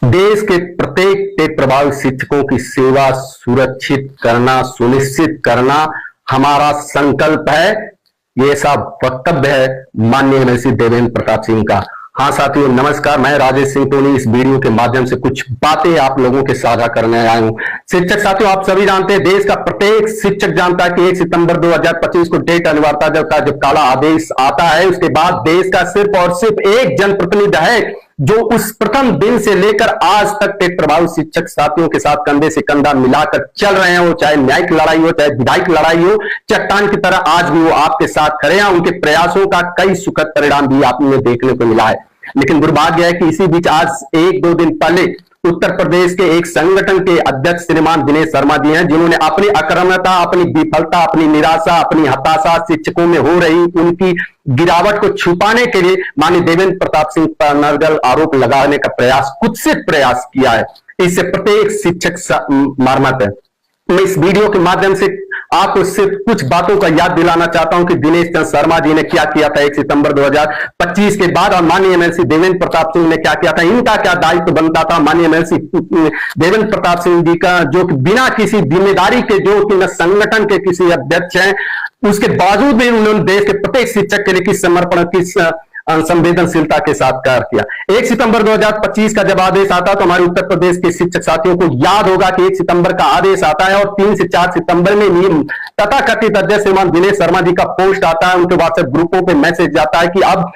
देश के प्रत्येक टेक प्रभावित शिक्षकों की सेवा सुरक्षित करना, सुनिश्चित करना हमारा संकल्प है। ये ऐसा वक्तव्य है माननीय एमएलसी देवेंद्र प्रताप सिंह का। हाँ साथियों, नमस्कार। मैं राजेश सिंह टोनी इस वीडियो के माध्यम से कुछ बातें आप लोगों के साझा करने आया हूं। शिक्षक साथियों, आप सभी जानते हैं, देश का प्रत्येक शिक्षक जानता है कि 1 सितंबर 2025 को डेट अनिवार्यता का जब काला आदेश आता है, उसके बाद देश का सिर्फ और सिर्फ एक जनप्रतिनिधि है जो उस प्रथम दिन से लेकर आज तक टेक प्रभावित शिक्षक साथियों के साथ कंधे से कंधा मिलाकर चल रहे हैं। वो चाहे न्यायिक लड़ाई हो, चाहे विधायिक लड़ाई हो, चट्टान की तरह आज भी वो आपके साथ खड़े हैं। उनके प्रयासों का कई सुखद परिणाम भी आपने देखने को मिला है। लेकिन दुर्भाग्य है कि इसी बीच आज 1-2 दिन पहले उत्तर प्रदेश के एक संगठन के अध्यक्ष श्रीमान दिनेश शर्मा जी हैं, जिन्होंने अपनी अक्रमणता, अपनी विफलता, अपनी निराशा, अपनी हताशा, शिक्षकों में हो रही उनकी गिरावट को छुपाने के लिए माननीय देवेंद्र प्रताप सिंह पर नरगल आरोप लगाने का प्रयास, कुत्सित प्रयास किया है। इससे प्रत्येक शिक्षक मर्माहत है। मैं इस वीडियो के माध्यम से आपको सिर्फ कुछ बातों का याद दिलाना चाहता हूं कि दिनेश चंद्र शर्मा जी ने क्या किया था 1 सितंबर 2025 के बाद, और माननीय एमएलसी देवेंद्र प्रताप सिंह ने क्या किया था। इनका क्या दायित्व बनता था। माननीय एमएलसी देवेंद्र प्रताप सिंह जी का, जो कि बिना किसी जिम्मेदारी के, जो कि न संगठन के किसी अध्यक्ष हैं, उसके बावजूद भी उन्होंने देश के प्रत्येक शिक्षक के लिए किस समर्पण, किस संवेदनशीलता के साथ कार्य किया। 1 सितंबर 2025 का जब आदेश आता तो हमारे उत्तर प्रदेश के शिक्षक साथियों को याद होगा कि 1 सितंबर का आदेश आता है और 3 से 4 सितंबर में नियम तथाकथित अध्यक्ष श्रीमान दिनेश शर्मा जी का पोस्ट आता है, उनके व्हाट्सएप ग्रुपों पे मैसेज जाता है कि अब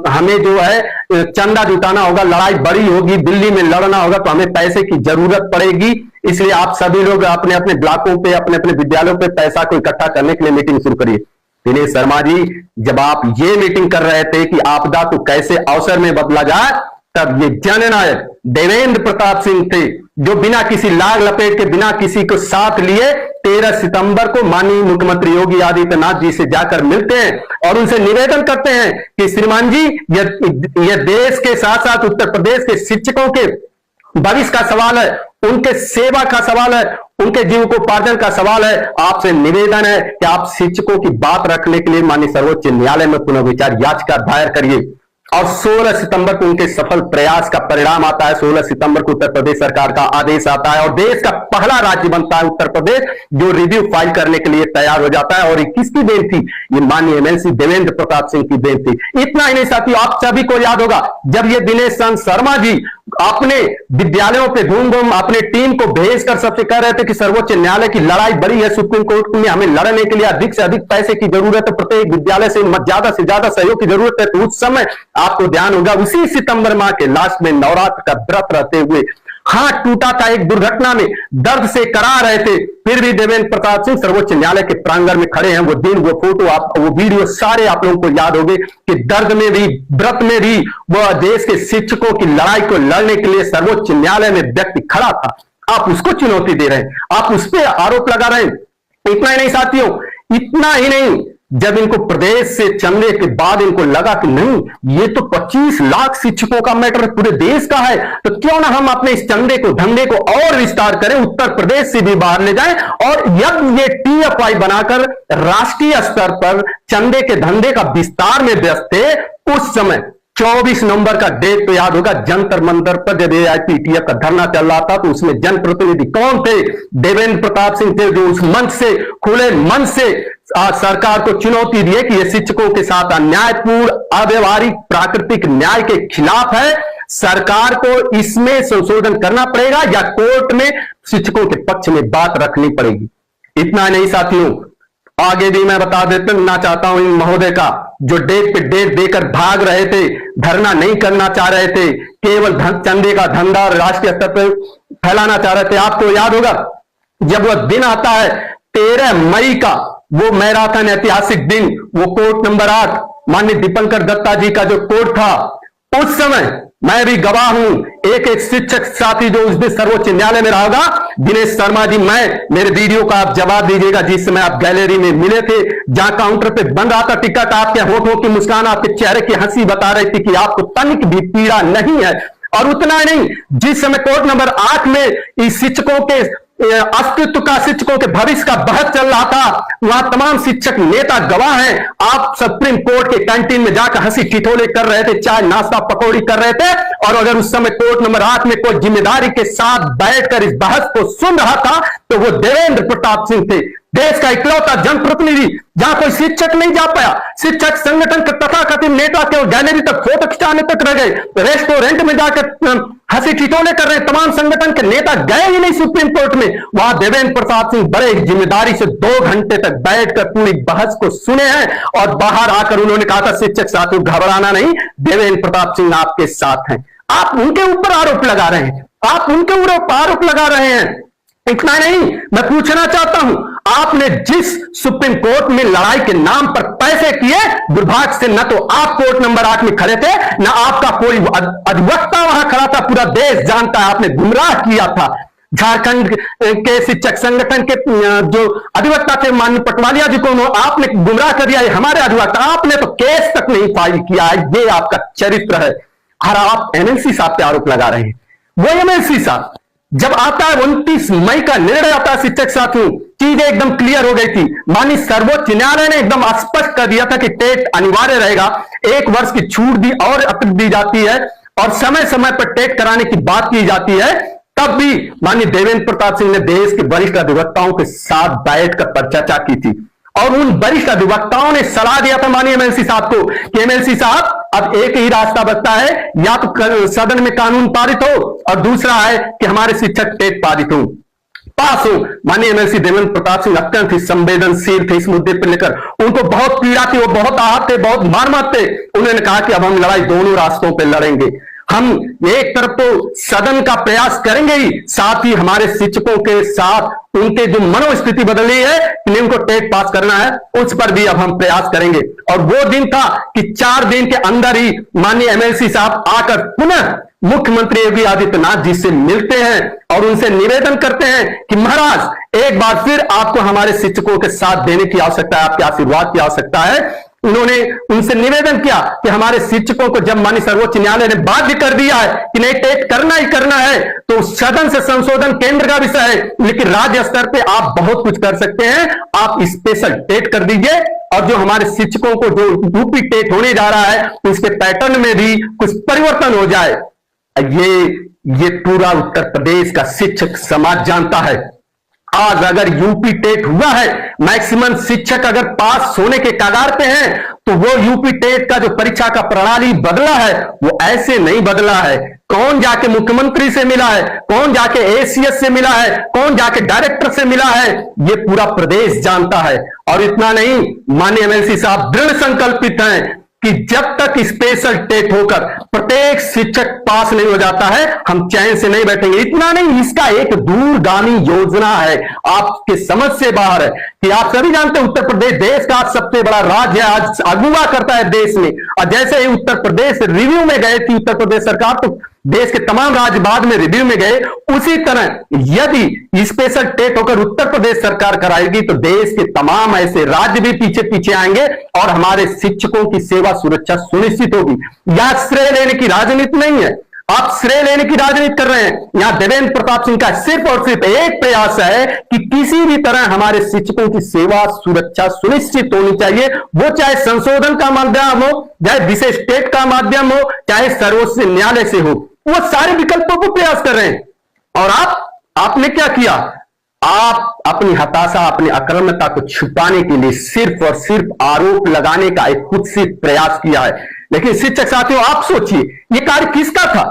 हमें जो है चंदा जुटाना होगा, लड़ाई बड़ी होगी, दिल्ली में लड़ना होगा, तो हमें पैसे की जरूरत पड़ेगी। इसलिए आप सभी लोग अपने अपने ब्लॉकों पे, अपने अपने विद्यालयों पे पैसा को इकट्ठा करने के लिए मीटिंग शुरू करिए। दिनेश शर्मा जी, जब आप ये मीटिंग कर रहे थे कि आपदा को कैसे अवसर में बदला जाए, तब ये जननायक देवेंद्र प्रताप सिंह थे, जो बिना किसी लाग लपेट के, बिना किसी को साथ लिए 13 सितंबर को माननीय मुख्यमंत्री योगी आदित्यनाथ जी से जाकर मिलते हैं और उनसे निवेदन करते हैं कि श्रीमान जी, यह देश के साथ साथ उत्तर प्रदेश के शिक्षकों के भविष्य का सवाल है, उनके सेवा का सवाल है, उनके जीविकोपार्जन का सवाल है। आपसे निवेदन है कि आप शिक्षकों की बात रखने के लिए माननीय सर्वोच्च न्यायालय में पुनर्विचार याचिका दायर करिए। और 16 सितंबर को उनके सफल प्रयास का परिणाम आता है। 16 सितंबर को उत्तर प्रदेश सरकार का आदेश आता है और देश का पहला राज्य बनता है उत्तर प्रदेश जो रिव्यू फाइल करने के लिए तैयार हो जाता है। और किसकी देन थी? ये माननीय एमएलसी देवेंद्र प्रताप सिंह की देन थी। इतना ही नहीं साथियों, आप सभी को याद होगा जब ये दिनेश चंद्र शर्मा जी अपने विद्यालयों पे घूम घूम अपने टीम को भेजकर सबसे कह रहे थे कि सर्वोच्च न्यायालय की लड़ाई बड़ी है, सुप्रीम कोर्ट में हमें लड़ने के लिए अधिक से अधिक पैसे की जरूरत है, प्रत्येक विद्यालय से ज्यादा सहयोग की जरूरत है। तो उस समय आपको ध्यान होगा, उसी सितंबर माह के लास्ट में नवरात्र का व्रत रहते हुए हाथ टूटा था, एक दुर्घटना में दर्द से करा रहे थे, फिर भी देवेंद्र प्रताप सिंह सर्वोच्च न्यायालय के प्रांगण में खड़े हैं। वो दिन, वो फोटो, वो वीडियो सारे आप लोगों को याद होंगे कि दर्द में भी, व्रत में भी वह देश के शिक्षकों की लड़ाई को लड़ने के लिए सर्वोच्च न्यायालय में व्यक्ति खड़ा था। आप उसको चुनौती दे रहे हैं, आप उस पर आरोप लगा रहे हैं। इतना ही नहीं साथियों, इतना ही नहीं, जब इनको प्रदेश से चंदे के बाद इनको लगा कि नहीं, ये तो 25 लाख शिक्षकों का मैटर पूरे देश का है, तो क्यों ना हम अपने इस चंदे को, धंधे को और विस्तार करें, उत्तर प्रदेश से भी बाहर ले जाएं और जब ये टीएफआई बनाकर राष्ट्रीय स्तर पर चंदे के धंधे का विस्तार में व्यस्त थे, उस समय 24 नवंबर का डेट तो याद होगा, जंतर मंतर पर जब एआईपीटीएफ का धरना चल रहा था, तो उसमें जनप्रतिनिधि कौन थे? देवेंद्र प्रताप सिंह थे, जो उस मंच से, खुले मन से सरकार को चुनौती दी कि यह शिक्षकों के साथ अन्यायपूर्ण, अव्यवहारिक, प्राकृतिक न्याय के खिलाफ है, सरकार को इसमें संशोधन करना पड़ेगा या कोर्ट में शिक्षकों के पक्ष में बात रखनी पड़ेगी। इतना नहीं साथियों, आगे भी मैं बता देना चाहता हूं इन महोदय का, जो डेट पे डेट देकर भाग रहे थे, धरना नहीं करना चाह रहे थे, केवल चंदे का धंधा और राष्ट्रीय स्तर पर फैलाना चाह रहे थे। आपको याद होगा जब वह दिन आता है 13 मई का, वो मैराथन ऐतिहासिक दिन, वो कोर्ट नंबर 8 माननीय दीपंकर दत्ता जी का जो कोर्ट था, उस समय मैं भी गवाह हूं, एक एक शिक्षक साथी जो उस दिन सर्वोच्च न्यायालय में रहा, दिनेश शर्मा जी, मेरे वीडियो का आप जवाब दीजिएगा, जिस समय आप गैलरी में मिले थे, जहां काउंटर पे बन रहा था टिकट, आपके होठों की मुस्कान, आपके चेहरे की हंसी बता रही थी कि आपको तनिक भी पीड़ा नहीं है। और उतना नहीं, जिस समय कोर्ट नंबर 8 में इस शिक्षकों के अस्तित्व का, शिक्षकों के भविष्य का बहस चल रहा था। वहां तमाम शिक्षक नेता गवाह हैं। आप सुप्रीम कोर्ट के कैंटीन में जाकर हंसी ठिठोले कर रहे थे, चाय नाश्ता पकौड़ी कर रहे थे, और अगर उस समय कोर्ट नंबर 8 में कोई जिम्मेदारी के साथ बैठकर इस बहस को सुन रहा था तो वो देवेंद्र प्रताप सिंह थे, देश का इकलौता जनप्रतिनिधि। जहां कोई शिक्षक नहीं जा पाया, शिक्षक संगठन के तथाकथित नेता केवल गैलरी तक फोटो खिंचाने तक रह गए, रेस्टोरेंट में जाकर हंसी ठिठोले कर रहे, तमाम संगठन के नेता गए ही नहीं सुप्रीम कोर्ट में। वहां देवेंद्र प्रताप सिंह बड़े जिम्मेदारी से 2 घंटे तक बैठकर पूरी बहस को सुने हैं, और बाहर आकर उन्होंने कहा था शिक्षक साथियों घबराना नहीं, देवेंद्र प्रताप सिंह आपके साथ हैं। आप उनके ऊपर आरोप लगा रहे हैं, आप उनके ऊपर आरोप लगा रहे हैं। इतना नहीं, मैं पूछना चाहता हूं, आपने जिस सुप्रीम कोर्ट में लड़ाई के नाम पर पैसे किए, दुर्भाग्य से न तो आप कोर्ट नंबर 8 में खड़े थे, न आपका कोई अधिवक्ता वहां खड़ा था। पूरा देश जानता है आपने गुमराह किया था। झारखंड के शिक्षक संगठन के जो अधिवक्ता थे माननीय पटवालिया जी को आपने गुमराह कर दिया। हमारे अधिवक्ता, आपने तो केस तक नहीं फाइल किया है, ये आपका चरित्र है। और आप एमएलसी साहब पे आरोप लगा रहे हैं। वो एमएलसी साहब जब आता है 29 मई का निर्णय आता है शिक्षक साथियों, चीजें एकदम क्लियर हो गई थी। माननीय सर्वोच्च न्यायालय ने एकदम स्पष्ट कर दिया था कि टेट अनिवार्य रहेगा, 1 वर्ष की छूट दी और अतिरिक्त दी जाती है, और समय समय पर टेट कराने की बात की जाती है। तब भी माननीय देवेंद्र प्रताप सिंह ने देश के वरिष्ठ अधिवक्ताओं के साथ बैठकर चर्चा की थी, और उन वरिष्ठ अधिवक्ताओं ने सलाह दिया था माननीय एमएलसी साहब को कि एमएलसी साहब अब एक ही रास्ता बचता है, या तो सदन में कानून पारित हो, और दूसरा है कि हमारे शिक्षक टेट पारित हो, पास हो। माननीय एमएलसी देवेंद्र प्रताप सिंह अत्यंत ही संवेदनशील थे इस मुद्दे पर लेकर, उनको बहुत पीड़ा थी, वो बहुत आहत थे, बहुत मार थे। उन्होंने कहा कि अब हम लड़ाई दोनों रास्तों पर लड़ेंगे। हम एक तरफ तो सदन का प्रयास करेंगे ही, साथ ही हमारे शिक्षकों के साथ उनके जो मनोस्थिति बदली है कि उनको टेट पास करना है, उस पर भी अब हम प्रयास करेंगे। और वो दिन था कि 4 दिन के अंदर ही माननीय एमएलसी साहब आकर पुनः मुख्यमंत्री योगी आदित्यनाथ जी से मिलते हैं और उनसे निवेदन करते हैं कि महाराज एक बार फिर आपको हमारे शिक्षकों के साथ देने की आवश्यकता है, आपके आशीर्वाद की आवश्यकता है। उन्होंने उनसे निवेदन किया कि हमारे शिक्षकों को जब माननीय सर्वोच्च न्यायालय ने बाध्य कर दिया है कि नहीं टेट करना ही करना है, तो सदन से संशोधन केंद्र का विषय है, लेकिन राज्य स्तर पे आप बहुत कुछ कर सकते हैं, आप स्पेशल टेट कर दीजिए, और जो हमारे शिक्षकों को जो यूपी टेट होने जा रहा है उसके पैटर्न में भी कुछ परिवर्तन हो जाए। ये पूरा उत्तर प्रदेश का शिक्षक समाज जानता है। आज अगर यूपी टेट हुआ है, मैक्सिमम शिक्षक अगर पास होने के कगार पे हैं, तो वो यूपी टेट का जो परीक्षा का प्रणाली बदला है वो ऐसे नहीं बदला है। कौन जाके मुख्यमंत्री से मिला है, कौन जाके एसीएस से मिला है, कौन जाके डायरेक्टर से मिला है, ये पूरा प्रदेश जानता है। और इतना नहीं, माननीय एमएलसी साहब दृढ़ संकल्पित हैं कि जब तक स्पेशल टेट होकर प्रत्येक शिक्षक पास नहीं हो जाता है, हम चैन से नहीं बैठेंगे। इतना नहीं, इसका एक दूरगामी योजना है, आपके समझ से बाहर है कि आप सभी जानते हैं उत्तर प्रदेश देश का सबसे बड़ा राज्य है, आज अगुवा करता है देश में। और जैसे ही उत्तर प्रदेश रिव्यू में गए थी उत्तर प्रदेश सरकार, तो देश के तमाम राज्य बाद में रिव्यू में गए, उसी तरह यदि स्पेशल टेट होकर उत्तर प्रदेश सरकार कराएगी तो देश के तमाम ऐसे राज्य भी पीछे पीछे आएंगे और हमारे शिक्षकों की सेवा सुरक्षा सुनिश्चित होगी। यह श्रेय लेने की राजनीति नहीं है, आप श्रेय लेने की राजनीति कर रहे हैं। यहां देवेंद्र प्रताप सिंह का सिर्फ और सिर्फ एक प्रयास है कि किसी भी तरह हमारे शिक्षकों की सेवा सुरक्षा सुनिश्चित होनी चाहिए, वो चाहे संशोधन का माध्यम हो, चाहे विशेष टेट का माध्यम हो, चाहे सर्वोच्च न्यायालय से हो, वो सारे विकल्पों को प्रयास कर रहे हैं। और आपने क्या किया? आप अपनी हताशा, अपनी अकर्मता को छुपाने के लिए सिर्फ और सिर्फ आरोप लगाने का एक कुत्सित प्रयास किया है। लेकिन शिक्षक साथियों, आप सोचिए, ये कार्य किसका था?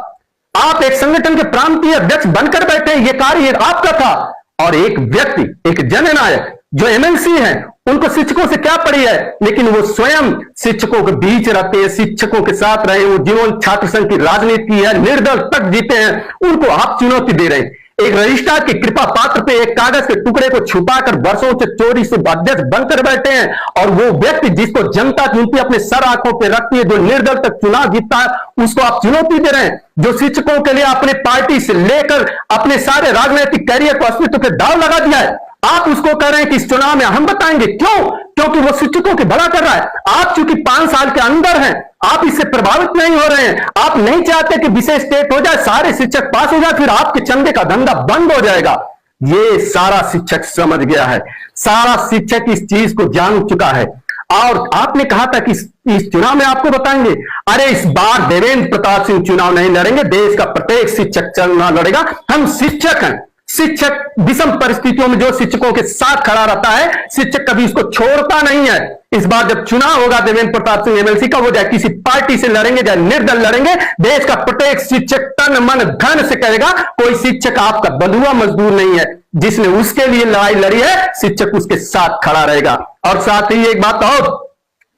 आप एक संगठन के प्रांतीय अध्यक्ष बनकर बैठे, ये कार्य आपका था। और एक व्यक्ति, एक जननायक जो एमएलसी हैं, उनको शिक्षकों से क्या पड़ी है, लेकिन वो स्वयं शिक्षकों के बीच रहते हैं, शिक्षकों के साथ रहे, वो जिन्होंने छात्र संघ की राजनीति की है, निर्दल तक जीते हैं, उनको आप चुनौती दे रहे हैं। एक रजिस्ट्रार की कृपा पात्र पे एक कागज के टुकड़े को छुपाकर वर्षों से चोरी से अध्यक्ष बनकर बैठे हैं, और वो व्यक्ति जिसको जनता चुनती अपने सर आंखों पे रखती है, जो निर्दल तक चुनाव जीतता है, उसको आप चुनौती दे रहे हैं। जो शिक्षकों के लिए अपने पार्टी से लेकर अपने सारे राजनीतिक कैरियर को अस्तित्व पे दाव लगा दिया है, आप उसको कह रहे हैं कि इस चुनाव में हम बताएंगे। क्यों? क्योंकि वो शिक्षकों के भला कर रहा है। आप चूंकि 5 साल के अंदर हैं, आप इससे प्रभावित नहीं हो रहे हैं, आप नहीं चाहते कि विशेष टेट हो जाए, सारे शिक्षक पास हो जाए, फिर आपके चंदे का धंधा बंद हो जाएगा। ये सारा शिक्षक समझ गया है, सारा शिक्षक इस चीज को जान चुका है। और आपने कहा था कि इस चुनाव में आपको बताएंगे, अरे इस बार देवेंद्र प्रताप सिंह चुनाव नहीं लड़ेंगे, देश का प्रत्येक शिक्षक चुनाव लड़ेगा। हम शिक्षक हैं, शिक्षक विषम परिस्थितियों में जो शिक्षकों के साथ खड़ा रहता है, शिक्षक कभी उसको छोड़ता नहीं है। इस बार जब चुनाव होगा देवेंद्र प्रताप सिंह एमएलसी का, वो चाहे किसी पार्टी से लड़ेंगे चाहे निर्दल लड़ेंगे, देश का प्रत्येक शिक्षक तन मन धन से कहेगा कोई शिक्षक आपका बंधुआ मजदूर नहीं है, जिसने उसके लिए लड़ाई लड़ी है शिक्षक उसके साथ खड़ा रहेगा। और साथ ही एक बात और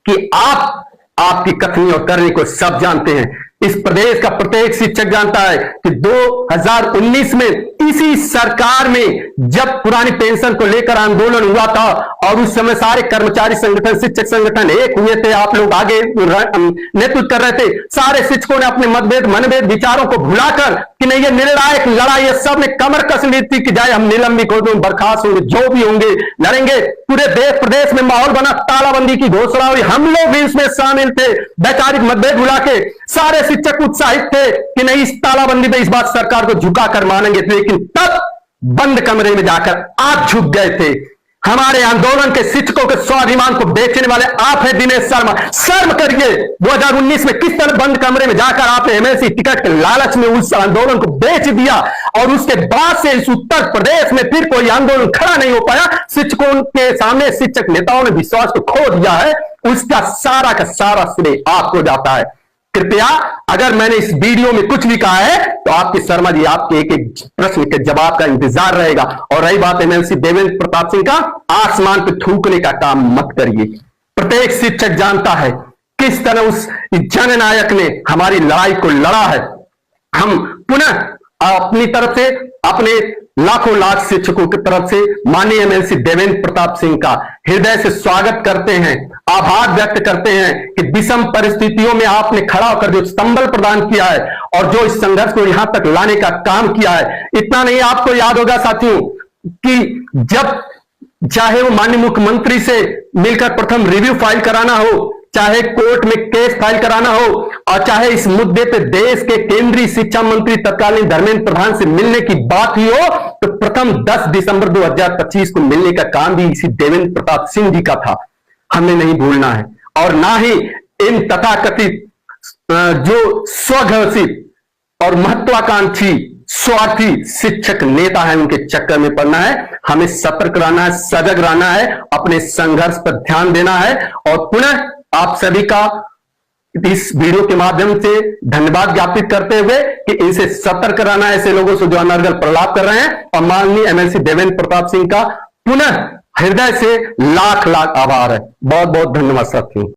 कि आपकी कथनी और करनी को सब जानते हैं, इस प्रदेश का प्रत्येक शिक्षक जानता है कि 2019 में इसी सरकार में जब पुरानी पेंशन को लेकर आंदोलन हुआ था और उस समय सारे कर्मचारी संगठन, शिक्षक संगठन एक हुए थे, आप लोग आगे नेतृत्व कर रहे थे, सारे शिक्षकों ने अपने मनभेद विचारों को भुलाकर कि नहीं ये निर्णायक लड़ाई है, सब ने कमर कस ली थी कि जाए हम निलंबित हो, बर्खास्त होंगे, जो भी होंगे लड़ेंगे। पूरे देश प्रदेश में माहौल बना, तालाबंदी की घोषणा हुई, हम लोग भी इसमें शामिल थे, वैचारिक मतभेद भुला के सारे शिक्षक उत्साहित थे कि नहीं इस तालाबंदी में इस बात सरकार को झुकाकर मानेंगे। लेकिन तब बंद कमरे में जाकर आप झुक गए थे। हमारे आंदोलन के शिक्षकों के स्वाभिमान को बेचने वाले आप हैं दिनेश शर्मा, शर्म करिए। 2019 में किस तरह बंद कमरे में जाकर आपने एमएलसी टिकट के लालच में उस आंदोलन को बेच दिया और उसके बाद से इस उत्तर प्रदेश में फिर कोई आंदोलन खड़ा नहीं हो पाया। शिक्षकों के सामने शिक्षक नेताओं ने विश्वास को खो दिया है, उसका सारा का सारा श्रेय आपको जाता है। कृपया अगर मैंने इस वीडियो में कुछ भी कहा है तो आपकी शर्मा जी आपके एक एक प्रश्न के जवाब का इंतजार रहेगा। और रही बात एमएलसी देवेंद्र प्रताप सिंह का, आसमान पे थूकने का काम मत करिए। प्रत्येक शिक्षक जानता है किस तरह उस जननायक ने हमारी लड़ाई को लड़ा है। हम पुनः अपनी तरफ से, अपने लाखों लाख शिक्षकों की तरफ से माननीय एमएलसी देवेंद्र प्रताप सिंह का हृदय से स्वागत करते हैं, आभार व्यक्त करते हैं कि विषम परिस्थितियों में आपने खड़ा होकर जो संबल प्रदान किया है और जो इस संघर्ष को यहां तक लाने का काम किया है। इतना नहीं, आपको याद होगा साथियों कि जब चाहे वो माननीय मुख्यमंत्री से मिलकर प्रथम रिव्यू फाइल कराना हो, चाहे कोर्ट में केस फाइल कराना हो और चाहे इस मुद्दे पे देश के केंद्रीय शिक्षा मंत्री तत्कालीन धर्मेंद्र प्रधान से मिलने की बात हुई हो, तो प्रथम 10 दिसंबर 2025 को मिलने का काम भी इसी देवेंद्र प्रताप सिंह जी का था। हमें नहीं भूलना है और ना ही इन तथाकथित जो स्वघोषित और महत्वाकांक्षी स्वार्थी शिक्षक नेता है उनके चक्कर में पड़ना है। हमें सतर्क रहना है, सजग रहना है, अपने संघर्ष पर ध्यान देना है। और पुनः आप सभी का इस वीडियो के माध्यम से धन्यवाद ज्ञापित करते हुए कि इनसे सतर्क रहना है, ऐसे लोगों से जो अनर्गल प्रलाप कर रहे हैं। और माननीय एमएलसी देवेंद्र प्रताप सिंह का पुनः हृदय से लाख लाख आभार है। बहुत बहुत धन्यवाद साथियों।